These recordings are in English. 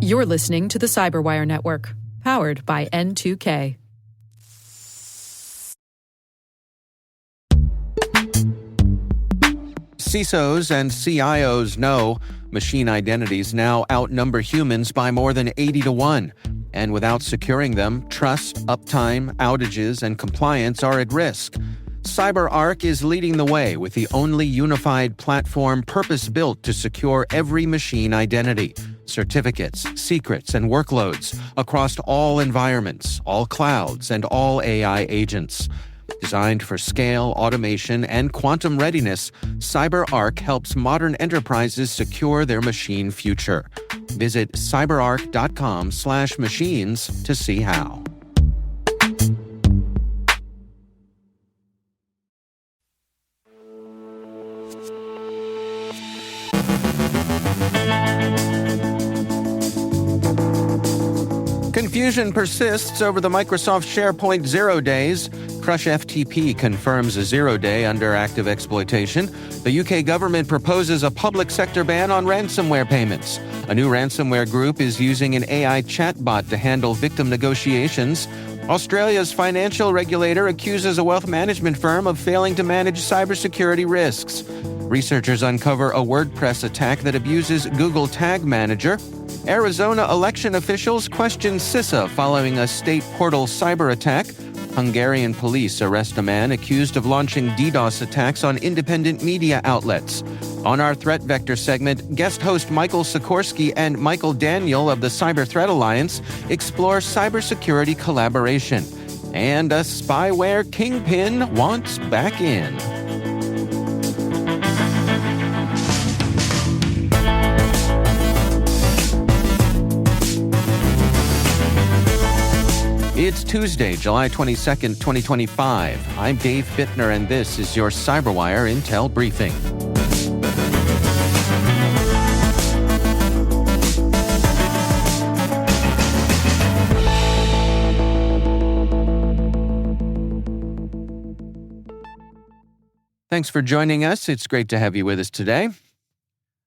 You're listening to the Cyberwire Network, powered by N2K. CISOs and CIOs know machine identities now outnumber humans by more than 80-1. And without securing them, trust, uptime, outages, and compliance are at risk. CyberArk is leading the way with the only unified platform purpose-built to secure every machine identity, certificates, secrets, and workloads across all environments, all clouds, and all AI agents. Designed for scale, automation, and quantum readiness, CyberArk helps modern enterprises secure their machine future. Visit cyberark.com/machines to see how. Confusion persists over the Microsoft Sharepoint 0 days. CrushFTP confirms a 0 day under active exploitation. The UK government proposes a public sector ban on ransomware payments. A new ransomware group is using an AI chatbot to handle victim negotiations. Australia's financial regulator accuses a wealth management firm of failing to manage cybersecurity risks. Researchers uncover a WordPress attack that abuses Google Tag Manager. Arizona election officials question CISA following a state portal cyberattack. Hungarian police arrest a man accused of launching DDoS attacks on independent media outlets. On our Threat Vector segment, guest host Michael Sikorski and Michael Daniel of the Cyber Threat Alliance explore cybersecurity collaboration. And a spyware kingpin wants back in. It's Tuesday, July 22nd, 2025. I'm Dave Bittner, and this is your Cyberwire Intel Briefing. Thanks for joining us. It's great to have you with us today.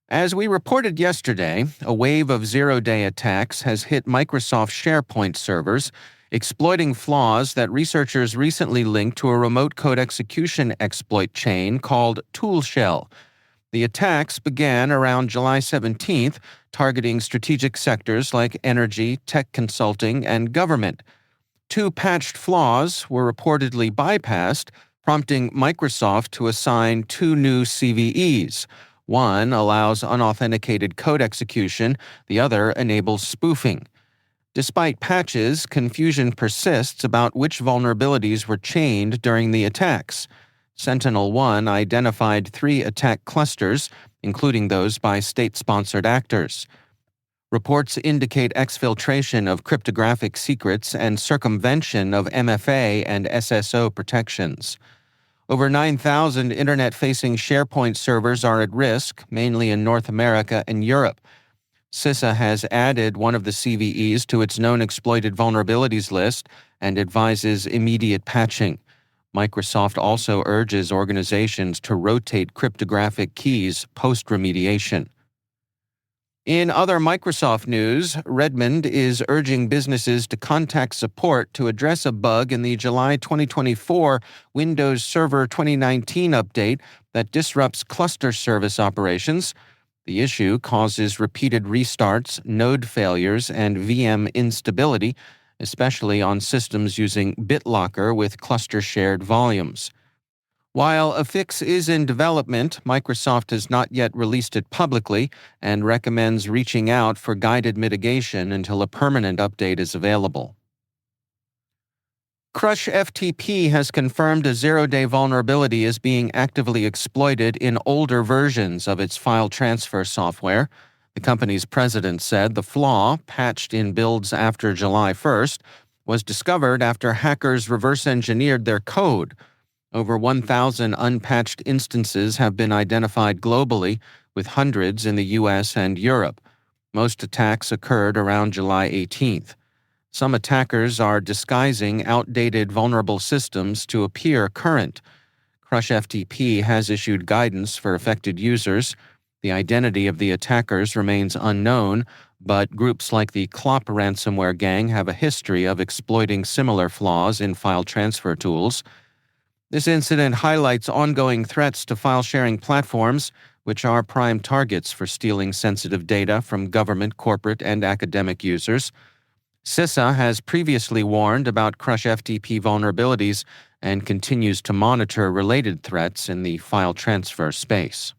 As we reported yesterday, a wave of zero-day attacks has hit Microsoft Sharepoint servers, exploiting flaws that researchers recently linked to a remote code execution exploit chain called ToolShell. The attacks began around July 17th, targeting strategic sectors like energy, tech consulting, and government. 2 patched flaws were reportedly bypassed, prompting Microsoft to assign 2 new CVEs. One allows unauthenticated code execution, the other enables spoofing. Despite patches, confusion persists about which vulnerabilities were chained during the attacks. Sentinel-1 identified 3 attack clusters, including those by state-sponsored actors. Reports indicate exfiltration of cryptographic secrets and circumvention of MFA and SSO protections. Over 9,000 internet-facing SharePoint servers are at risk, mainly in North America and Europe. CISA has added one of the CVEs to its known exploited vulnerabilities list and advises immediate patching. Microsoft also urges organizations to rotate cryptographic keys post-remediation. In other Microsoft news, Redmond is urging businesses to contact support to address a bug in the July 2024 Windows Server 2019 update that disrupts cluster service operations. The issue causes repeated restarts, node failures, and VM instability, especially on systems using BitLocker with cluster-shared volumes. While a fix is in development, Microsoft has not yet released it publicly and recommends reaching out for guided mitigation until a permanent update is available. CrushFTP has confirmed a zero-day vulnerability is being actively exploited in older versions of its file transfer software. The company's president said the flaw, patched in builds after July 1st, was discovered after hackers reverse-engineered their code. Over 1,000 unpatched instances have been identified globally, with hundreds in the U.S. and Europe. Most attacks occurred around July 18th. Some attackers are disguising outdated vulnerable systems to appear current. CrushFTP has issued guidance for affected users. The identity of the attackers remains unknown, but groups like the Clop ransomware gang have a history of exploiting similar flaws in file transfer tools. This incident highlights ongoing threats to file-sharing platforms, which are prime targets for stealing sensitive data from government, corporate, and academic users. CISA has previously warned about CrushFTP vulnerabilities and continues to monitor related threats in the file transfer space.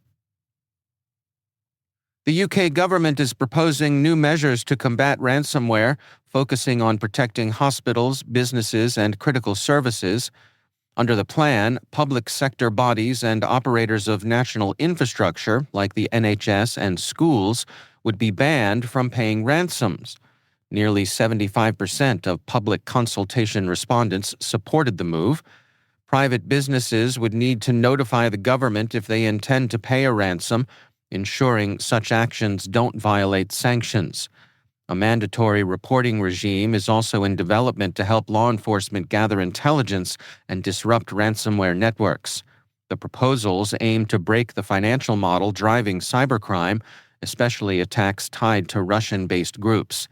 The UK government is proposing new measures to combat ransomware, focusing on protecting hospitals, businesses, and critical services. Under the plan, public sector bodies and operators of national infrastructure, like the NHS and schools, would be banned from paying ransoms. Nearly 75% of public consultation respondents supported the move. Private businesses would need to notify the government if they intend to pay a ransom, ensuring such actions don't violate sanctions. A mandatory reporting regime is also in development to help law enforcement gather intelligence and disrupt ransomware networks. The proposals aim to break the financial model driving cybercrime, especially attacks tied to Russian-based groups.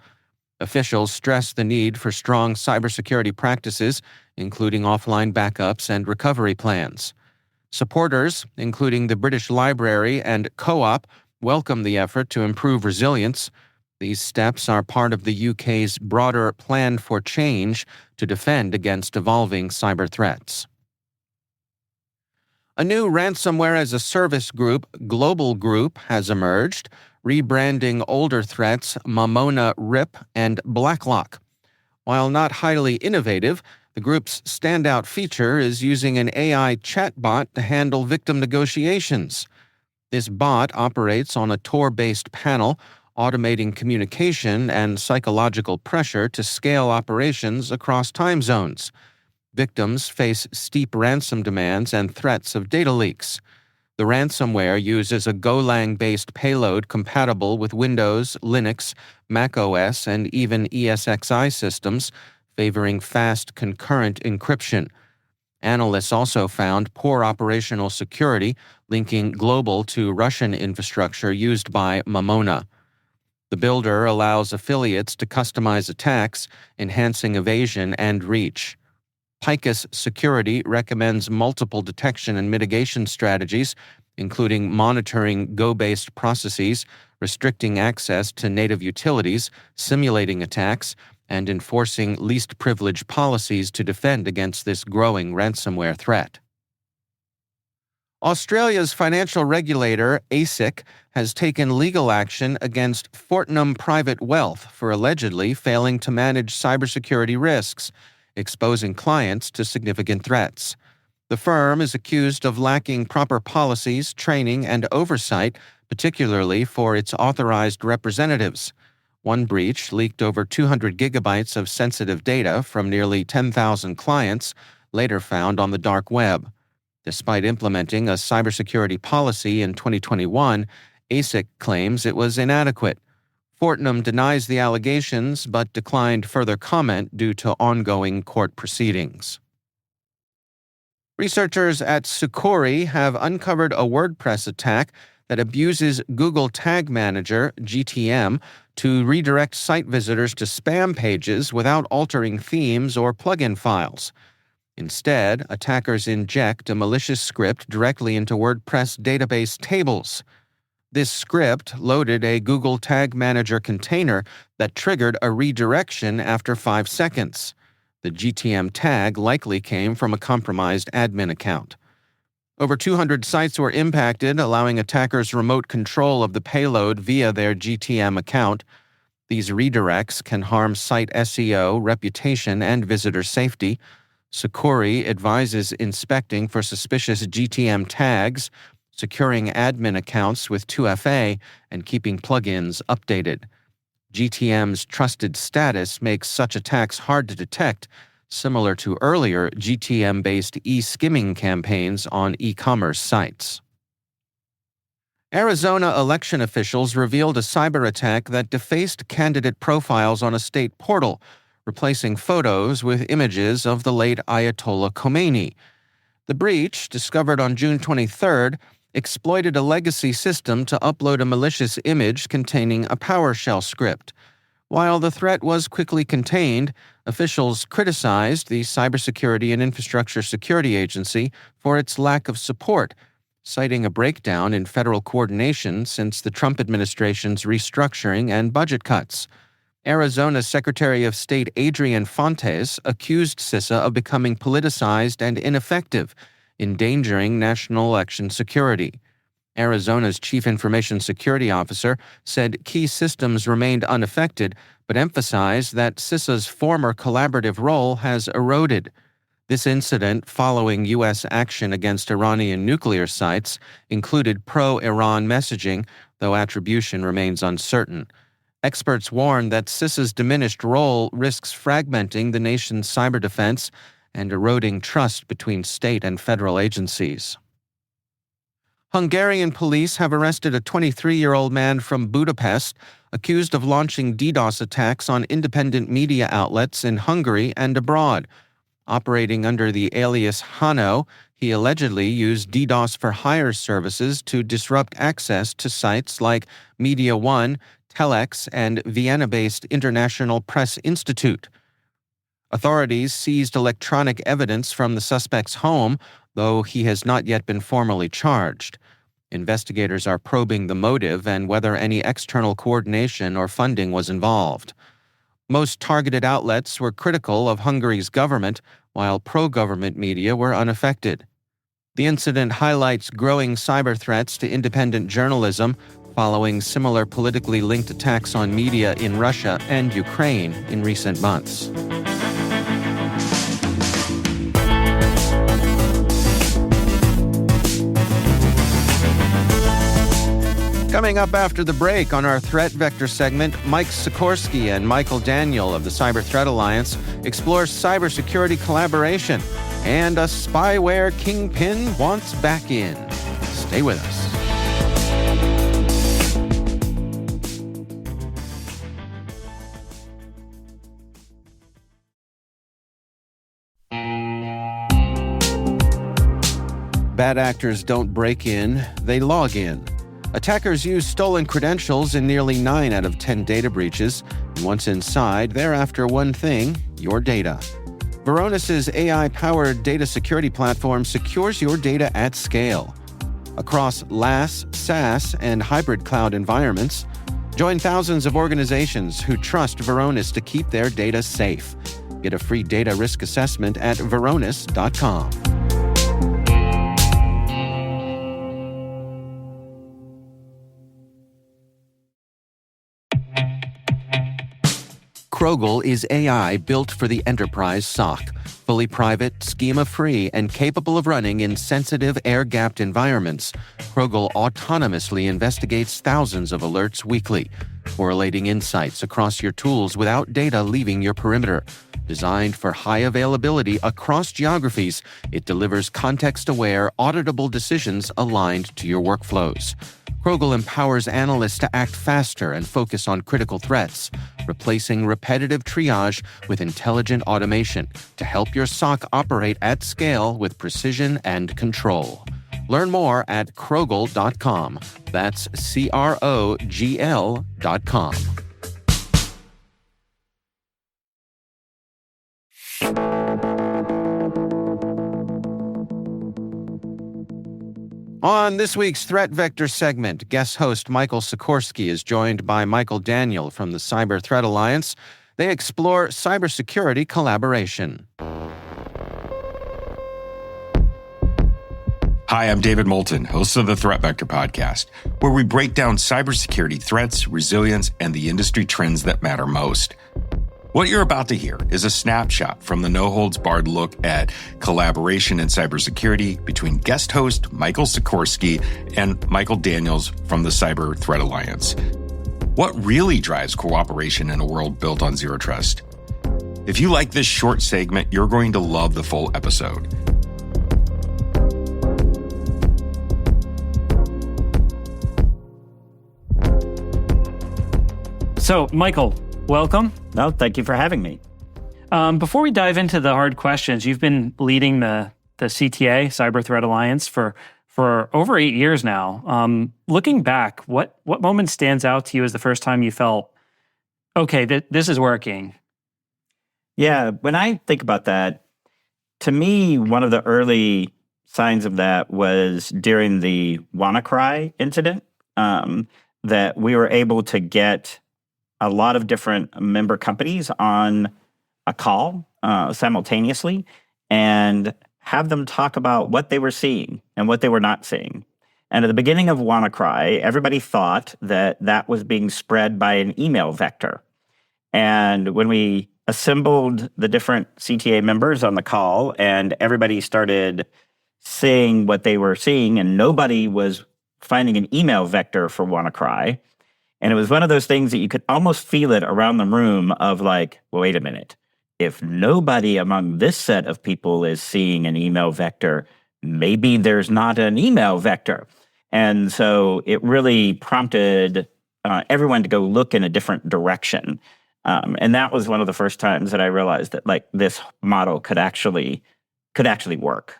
Officials stress the need for strong cybersecurity practices, including offline backups and recovery plans. Supporters, including the British Library and Co-op, welcome the effort to improve resilience. These steps are part of the UK's broader plan for change to defend against evolving cyber threats. A new ransomware-as-a-service group, Global Group, has emerged, rebranding older threats Mamona RIP and Blacklock. While not highly innovative, the group's standout feature is using an AI chatbot to handle victim negotiations. This bot operates on a Tor-based panel, automating communication and psychological pressure to scale operations across time zones. Victims face steep ransom demands and threats of data leaks. The ransomware uses a Golang-based payload compatible with Windows, Linux, Mac OS, and even ESXi systems, favoring fast concurrent encryption. Analysts also found poor operational security, linking Global to Russian infrastructure used by Mamona. The builder allows affiliates to customize attacks, enhancing evasion and reach. Picus Security recommends multiple detection and mitigation strategies, including monitoring Go-based processes, restricting access to native utilities, simulating attacks, and enforcing least privilege policies to defend against this growing ransomware threat. Australia's financial regulator, ASIC, has taken legal action against Fortnum Private Wealth for allegedly failing to manage cybersecurity risks, exposing clients to significant threats. The firm is accused of lacking proper policies, training, and oversight, particularly for its authorized representatives. One breach leaked over 200 gigabytes of sensitive data from nearly 10,000 clients, later found on the dark web. Despite implementing a cybersecurity policy in 2021, ASIC claims it was inadequate. Fortnum denies the allegations but declined further comment due to ongoing court proceedings. Researchers at Sikorski have uncovered a WordPress attack that abuses Google Tag Manager, GTM, to redirect site visitors to spam pages without altering themes or plugin files. Instead, attackers inject a malicious script directly into WordPress database tables. This script loaded a Google Tag Manager container that triggered a redirection after 5 seconds. The GTM tag likely came from a compromised admin account. Over 200 sites were impacted, allowing attackers remote control of the payload via their GTM account. These redirects can harm site SEO, reputation, and visitor safety. Sikorski advises inspecting for suspicious GTM tags, securing admin accounts with 2FA, and keeping plugins updated. GTM's trusted status makes such attacks hard to detect, similar to earlier GTM-based e-skimming campaigns on e-commerce sites. Arizona election officials revealed a cyberattack that defaced candidate profiles on a state portal, replacing photos with images of the late Ayatollah Khomeini. The breach, discovered on June 23rd, exploited a legacy system to upload a malicious image containing a PowerShell script. While the threat was quickly contained, officials criticized the Cybersecurity and Infrastructure Security Agency for its lack of support, citing a breakdown in federal coordination since the Trump administration's restructuring and budget cuts. Arizona Secretary of State Adrian Fontes accused CISA of becoming politicized and ineffective, endangering national election security. Arizona's Chief Information Security Officer said key systems remained unaffected, but emphasized that CISA's former collaborative role has eroded. This incident, following U.S. action against Iranian nuclear sites, included pro-Iran messaging, though attribution remains uncertain. Experts warn that CISA's diminished role risks fragmenting the nation's cyber defense and eroding trust between state and federal agencies. Hungarian police have arrested a 23-year-old man from Budapest accused of launching DDoS attacks on independent media outlets in Hungary and abroad. Operating under the alias Hano, he allegedly used DDoS for hire services to disrupt access to sites like Media One, Telex, and Vienna-based International Press Institute. Authorities seized electronic evidence from the suspect's home, though he has not yet been formally charged. Investigators are probing the motive and whether any external coordination or funding was involved. Most targeted outlets were critical of Hungary's government, while pro-government media were unaffected. The incident highlights growing cyber threats to independent journalism, following similar politically linked attacks on media in Russia and Ukraine in recent months. Coming up after the break on our Threat Vector segment, Mike Sikorski and Michael Daniel of the Cyber Threat Alliance explore cybersecurity collaboration, and a spyware kingpin wants back in. Stay with us. Bad actors don't break in, they log in. Attackers use stolen credentials in nearly 9 out of 10 data breaches, and once inside, they're after one thing: your data. Varonis's AI-powered data security platform secures your data at scale. Across LaaS, SaaS, and hybrid cloud environments, join thousands of organizations who trust Varonis to keep their data safe. Get a free data risk assessment at varonis.com. Krogel is AI built for the enterprise SOC, fully private, schema-free, and capable of running in sensitive, air-gapped environments. Krogel autonomously investigates thousands of alerts weekly, correlating insights across your tools without data leaving your perimeter. Designed for high availability across geographies, it delivers context-aware, auditable decisions aligned to your workflows. Krogel empowers analysts to act faster and focus on critical threats, replacing repetitive triage with intelligent automation to help your SOC operate at scale with precision and control. Learn more at Krogel.com. That's CROGL.com. On this week's Threat Vector segment, guest host Michael Sikorski is joined by Michael Daniel from the Cyber Threat Alliance. They explore cybersecurity collaboration. Hi, I'm David Moulton, host of the Threat Vector podcast, where we break down cybersecurity threats, resilience, and the industry trends that matter most. What you're about to hear is a snapshot from the no-holds-barred look at collaboration in cybersecurity between guest host Michael Sikorski and Michael Daniels from the Cyber Threat Alliance. What really drives cooperation in a world built on zero trust? If you like this short segment, you're going to love the full episode. So, Michael, welcome. No, thank you for having me. Before we dive into the hard questions, you've been leading the CTA, Cyber Threat Alliance, for for over 8 years now. Looking back, what moment stands out to you as the first time you felt, okay, this is working? Yeah, when I think about that, to me, one of the early signs of that was during the WannaCry incident, that we were able to get a lot of different member companies on a call simultaneously and have them talk about what they were seeing and what they were not seeing. And at the beginning of WannaCry, everybody thought that that was being spread by an email vector. And when we assembled the different CTA members on the call and everybody started saying what they were seeing, and nobody was finding an email vector for WannaCry. And it was one of those things that you could almost feel it around the room of like, well, wait a minute. If nobody among this set of people is seeing an email vector, maybe there's not an email vector. And so it really prompted everyone to go look in a different direction. And that was one of the first times that I realized that like this model could actually work.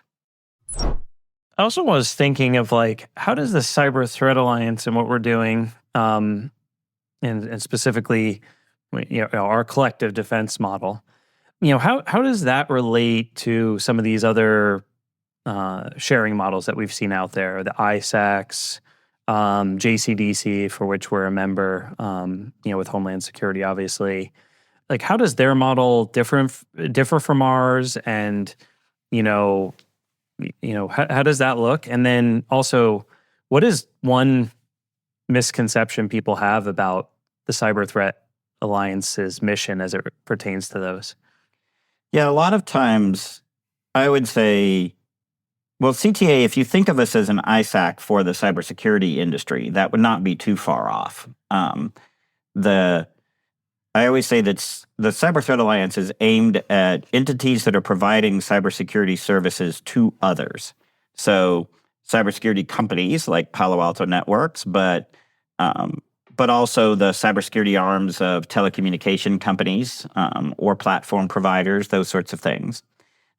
I also was thinking of like, how does the Cyber Threat Alliance and what we're doing, and specifically, our collective defense model, how does that relate to some of these other sharing models that we've seen out there, the ISACs, JCDC, for which we're a member, with Homeland Security, obviously. Like, how does their model differ from ours? And, how does that look? And then also, what is one misconception people have about the Cyber Threat Alliance's mission as it pertains to those? Yeah, a lot of times I would say, well, CTA, if you think of us as an ISAC for the cybersecurity industry, that would not be too far off. I always say that the Cyber Threat Alliance is aimed at entities that are providing cybersecurity services to others. So cybersecurity companies like Palo Alto Networks, but also the cybersecurity arms of telecommunication companies or platform providers, those sorts of things.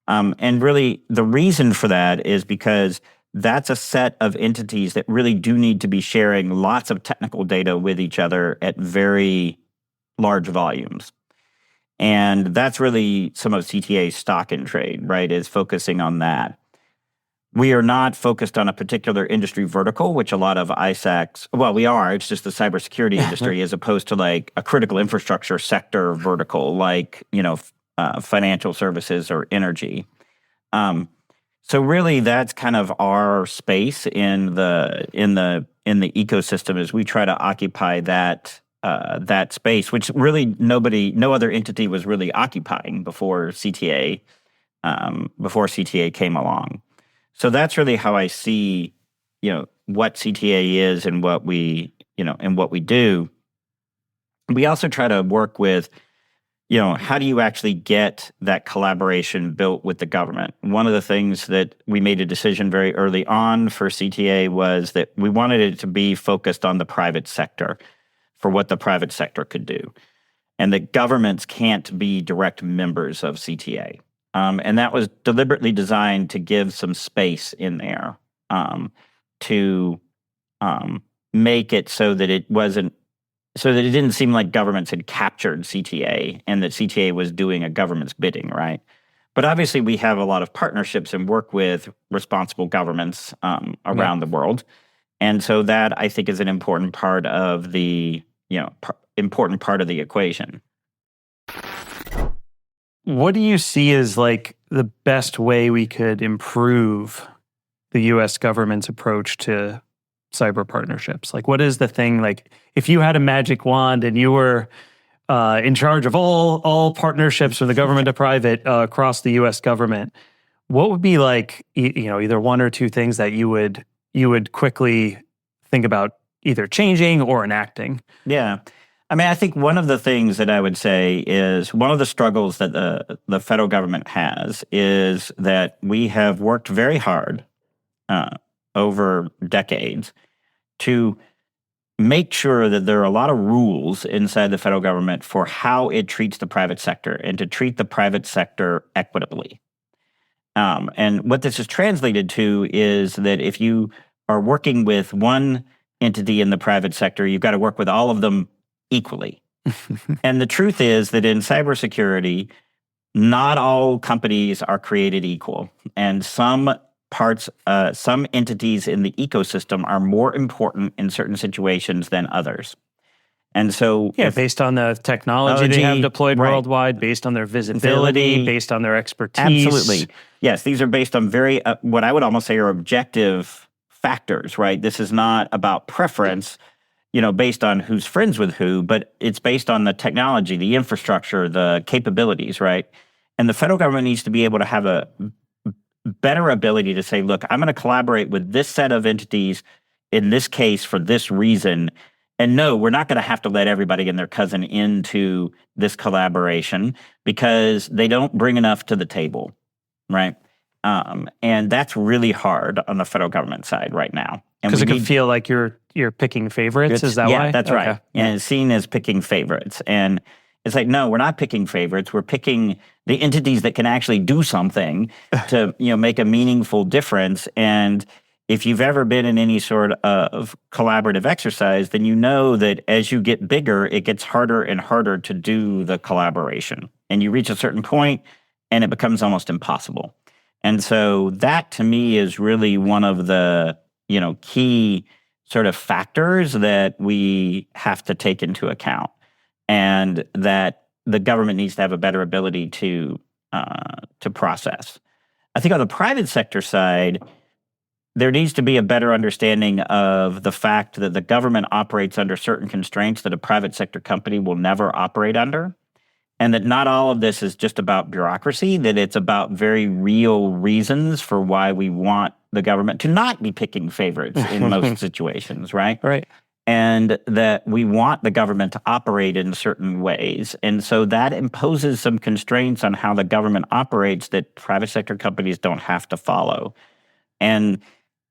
And really, the reason for that is because that's a set of entities that really do need to be sharing lots of technical data with each other at very large volumes. And that's really some of CTA's stock in trade, right, is focusing on that. We are not focused on a particular industry vertical, which a lot of ISACs, well, we are. It's just the cybersecurity industry as opposed to like a critical infrastructure sector vertical, like, financial services or energy. So really, that's kind of our space in the ecosystem, is we try to occupy that space, which really no other entity was really occupying before CTA came along. So that's really how I see, what CTA is and what we do. We also try to work with, how do you actually get that collaboration built with the government? One of the things that we made a decision very early on for CTA was that we wanted it to be focused on the private sector for what the private sector could do. And that governments can't be direct members of CTA. And that was deliberately designed to give some space in there to make it so that it didn't seem like governments had captured CTA and that CTA was doing a government's bidding, right? But obviously we have a lot of partnerships and work with responsible governments around the world. And so that, I think, is an important part of the, important part of the equation. What do you see as like the best way we could improve the U.S. government's approach to cyber partnerships? Like, what is the thing, like, if you had a magic wand and you were in charge of all partnerships from the government to private across the U.S. government, what would be like, either one or two things that you would quickly think about either changing or enacting? Yeah. I mean, I think one of the things that I would say is one of the struggles that the federal government has is that we have worked very hard over decades to make sure that there are a lot of rules inside the federal government for how it treats the private sector and to treat the private sector equitably. And what this is translated to is that if you are working with one entity in the private sector, you've got to work with all of them equally. And the truth is that in cybersecurity, not all companies are created equal. And some entities in the ecosystem are more important in certain situations than others. And so, based on the technology they have deployed worldwide, based on their visibility, based on their expertise. Absolutely. Yes, these are based on very, what I would almost say are objective factors, right? This is not about preference, based on who's friends with who, but it's based on the technology, the infrastructure, the capabilities, right? And the federal government needs to be able to have a better ability to say, look, I'm going to collaborate with this set of entities in this case for this reason. And no, we're not going to have to let everybody and their cousin into this collaboration because they don't bring enough to the table, right? And that's really hard on the federal government side right now. Because it can feel like you're picking favorites, is that why? Yeah, that's right. And it's seen as picking favorites. And it's like, no, we're not picking favorites. We're picking the entities that can actually do something to make a meaningful difference. And if you've ever been in any sort of collaborative exercise, then you know that as you get bigger, it gets harder and harder to do the collaboration. And you reach a certain point and it becomes almost impossible. And so that to me is really one of the, key sort of factors that we have to take into account, and that the government needs to have a better ability to process. I think on the private sector side, there needs to be a better understanding of the fact that the government operates under certain constraints that a private sector company will never operate under, and that not all of this is just about bureaucracy, that it's about very real reasons for why we want the government to not be picking favorites in most situations, right? Right. And that we want the government to operate in certain ways. And so that imposes some constraints on how the government operates that private sector companies don't have to follow. And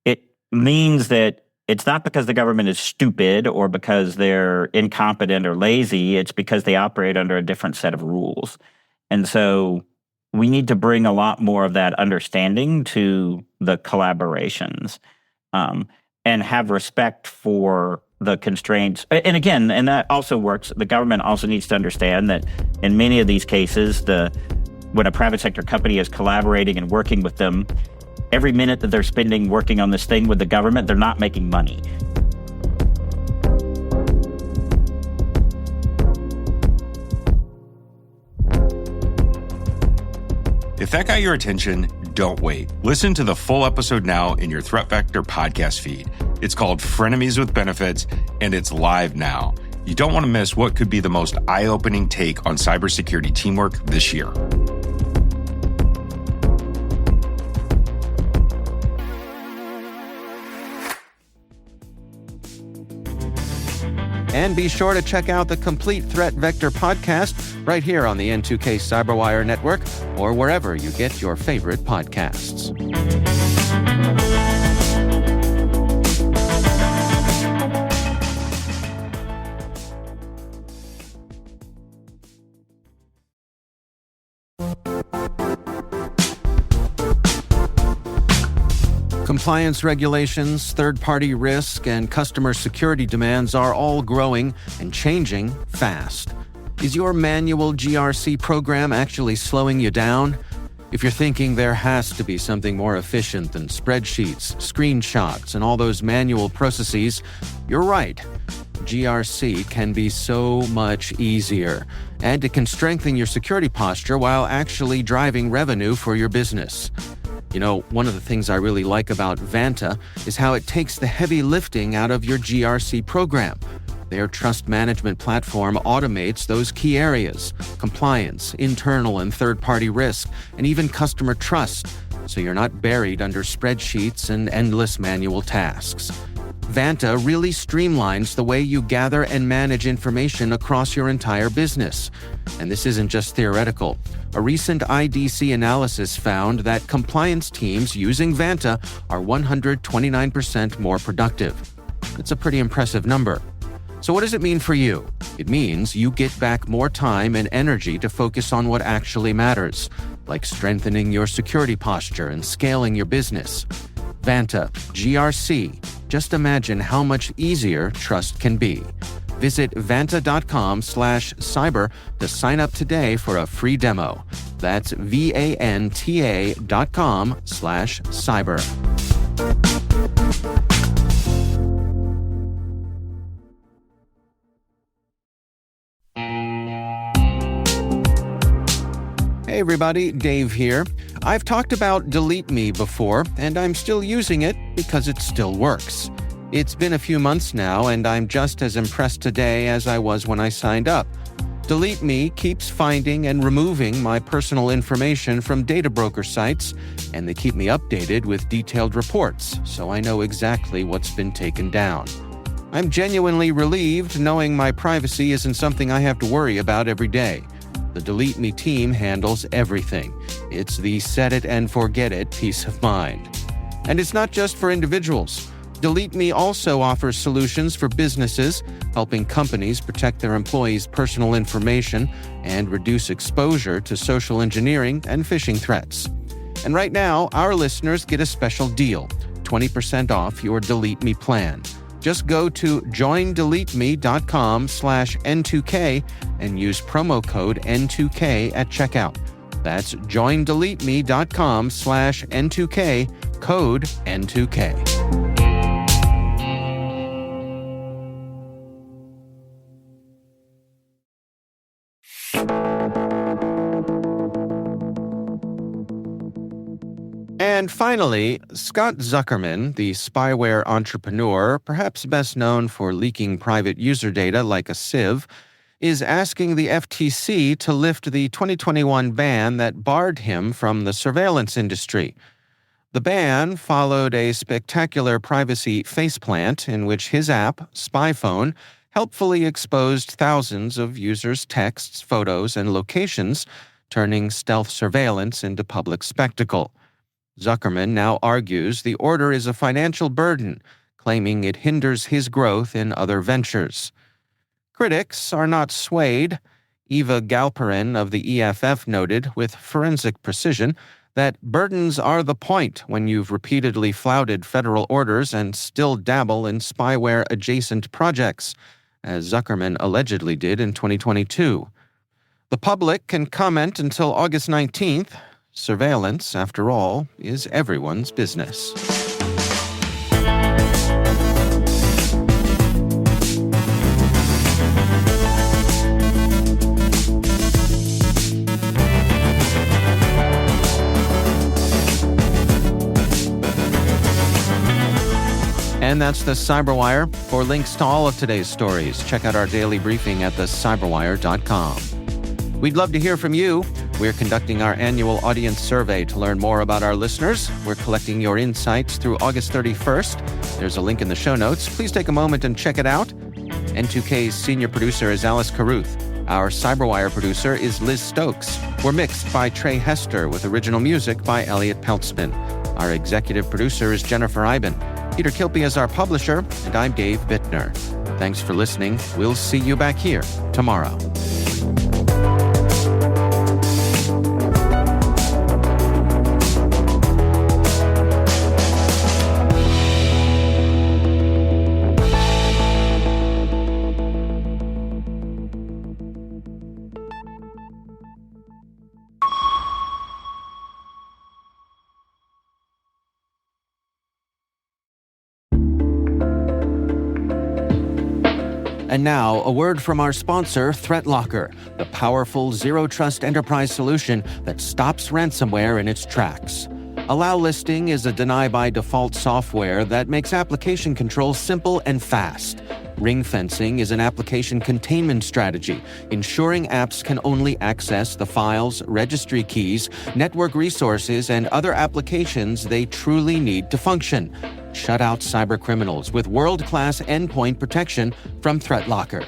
it means that it's not because the government is stupid or because they're incompetent or lazy. It's because they operate under a different set of rules. And so we need to bring a lot more of that understanding to the collaborations, and have respect for the constraints. And again, and that also works, the government also needs to understand that in many of these cases, when a private sector company is collaborating and working with them, every minute that they're spending working on this thing with the government, they're not making money. If that got your attention, don't wait. Listen to the full episode now in your Threat Vector podcast feed. It's called Frenemies with Benefits, and it's live now. You don't want to miss what could be the most eye-opening take on cybersecurity teamwork this year. And be sure to check out the complete Threat Vector podcast right here on the N2K Cyberwire Network or wherever you get your favorite podcasts. Compliance regulations, third-party risk, and customer security demands are all growing and changing fast. Is your manual GRC program actually slowing you down? If you're thinking there has to be something more efficient than spreadsheets, screenshots, and all those manual processes, you're right. GRC can be so much easier, and it can strengthen your security posture while actually driving revenue for your business. One of the things I really like about Vanta is how it takes the heavy lifting out of your GRC program. Their trust management platform automates those key areas: compliance, internal and third-party risk, and even customer trust, so you're not buried under spreadsheets and endless manual tasks. Vanta really streamlines the way you gather and manage information across your entire business. And this isn't just theoretical. A recent IDC analysis found that compliance teams using Vanta are 129% more productive. That's a pretty impressive number. So what does it mean for you? It means you get back more time and energy to focus on what actually matters, like strengthening your security posture and scaling your business. Vanta, GRC. Just imagine how much easier trust can be. Visit vanta.com/cyber to sign up today for a free demo. That's vanta.com/cyber. Hey everybody, Dave here. I've talked about Delete Me before, and I'm still using it because it still works. It's been a few months now, and I'm just as impressed today as I was when I signed up. Delete Me keeps finding and removing my personal information from data broker sites, and they keep me updated with detailed reports, so I know exactly what's been taken down. I'm genuinely relieved knowing my privacy isn't something I have to worry about every day. The Delete Me team handles everything. It's the set it and forget it peace of mind. And it's not just for individuals. Delete Me also offers solutions for businesses, helping companies protect their employees' personal information and reduce exposure to social engineering and phishing threats. And right now, our listeners get a special deal, 20% off your Delete Me plan. Just go to joindeleteme.com/N2K and use promo code N2K at checkout. That's joindeleteme.com/N2K, code N2K. And finally, Scott Zuckerman, the spyware entrepreneur, perhaps best known for leaking private user data like a sieve, is asking the FTC to lift the 2021 ban that barred him from the surveillance industry. The ban followed a spectacular privacy faceplant in which his app, SpyPhone, helpfully exposed thousands of users' texts, photos, and locations, turning stealth surveillance into public spectacle. Zuckerman now argues the order is a financial burden, claiming it hinders his growth in other ventures. Critics are not swayed. Eva Galperin of the EFF noted with forensic precision that burdens are the point when you've repeatedly flouted federal orders and still dabble in spyware-adjacent projects, as Zuckerman allegedly did in 2022. The public can comment until August 19th. Surveillance, after all, is everyone's business. And that's the Cyberwire. For links to all of today's stories, check out our daily briefing at thecyberwire.com. We'd love to hear from you. We're conducting our annual audience survey to learn more about our listeners. We're collecting your insights through August 31st. There's a link in the show notes. Please take a moment and check it out. N2K's senior producer is Alice Carruth. Our Cyberwire producer is Liz Stokes. We're mixed by Trey Hester with original music by Elliot Peltzman. Our executive producer is Jennifer Eiben. Peter Kilpie is our publisher, and I'm Dave Bittner. Thanks for listening. We'll see you back here tomorrow. And now, a word from our sponsor, ThreatLocker, the powerful zero-trust enterprise solution that stops ransomware in its tracks. Allow Listing is a deny-by-default software that makes application control simple and fast. Ring fencing is an application containment strategy, ensuring apps can only access the files, registry keys, network resources, and other applications they truly need to function. Shut out cybercriminals with world-class endpoint protection from ThreatLocker.